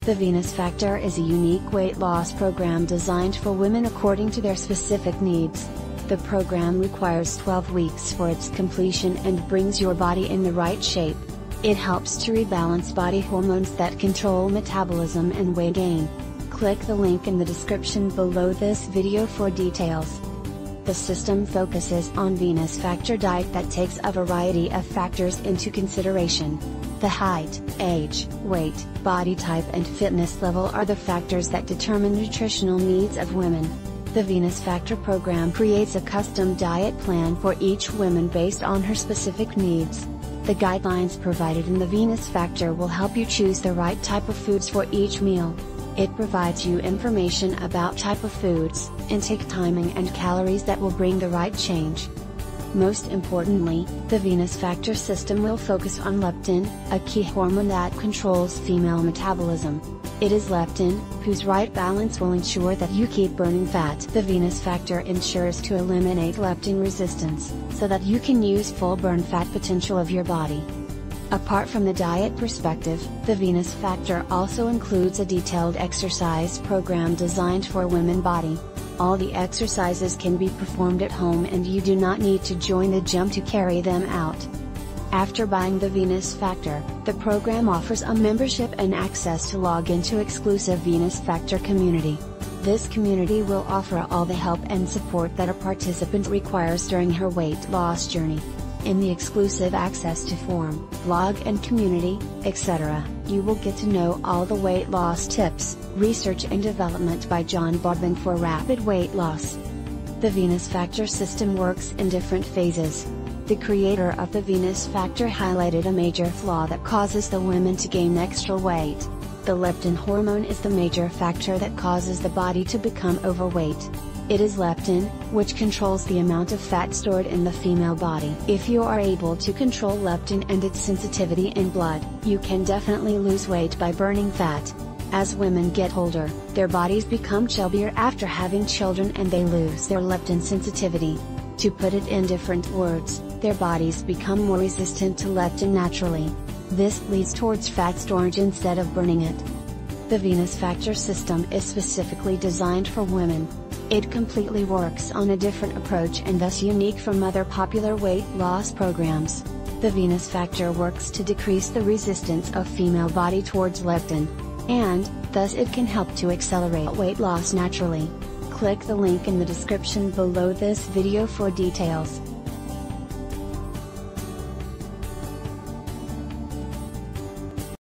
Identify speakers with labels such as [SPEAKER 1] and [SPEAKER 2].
[SPEAKER 1] The Venus Factor is a unique weight loss program designed for women according to their specific needs. The program requires 12 weeks for its completion and brings your body in the right shape. It helps to rebalance body hormones that control metabolism and weight gain. Click the link in the description below this video for details. The system focuses on Venus Factor diet that takes a variety of factors into consideration. The height, age, weight, body type and fitness level are the factors that determine nutritional needs of women. The Venus Factor program creates a custom diet plan for each woman based on her specific needs. The guidelines provided in the Venus Factor will help you choose the right type of foods for each meal. It provides you information about type of foods, intake timing and calories that will bring the right change. Most importantly, the Venus Factor system will focus on leptin, a key hormone that controls female metabolism. It is leptin, whose right balance will ensure that you keep burning fat. The Venus Factor ensures to eliminate leptin resistance, so that you can use full burn fat potential of your body. Apart from the diet perspective, the Venus Factor also includes a detailed exercise program designed for women's body. All the exercises can be performed at home and you do not need to join the gym to carry them out. After buying the Venus Factor, the program offers a membership and access to log into exclusive Venus Factor community. This community will offer all the help and support that a participant requires during her weight loss journey. In the exclusive access to forum, blog and community, etc., you will get to know all the weight loss tips, research and development by John Bodman for rapid weight loss. The Venus Factor system works in different phases. The creator of the Venus Factor highlighted a major flaw that causes the women to gain extra weight. The leptin hormone is the major factor that causes the body to become overweight. It is leptin, which controls the amount of fat stored in the female body. If you are able to control leptin and its sensitivity in blood, you can definitely lose weight by burning fat. As women get older, their bodies become chubbier after having children and they lose their leptin sensitivity. To put it in different words, their bodies become more resistant to leptin naturally. This leads towards fat storage instead of burning it. The Venus Factor system is specifically designed for women. It completely works on a different approach and thus unique from other popular weight loss programs. The Venus Factor works to decrease the resistance of female body towards leptin, and, thus it can help to accelerate weight loss naturally. Click the link in the description below this video for details.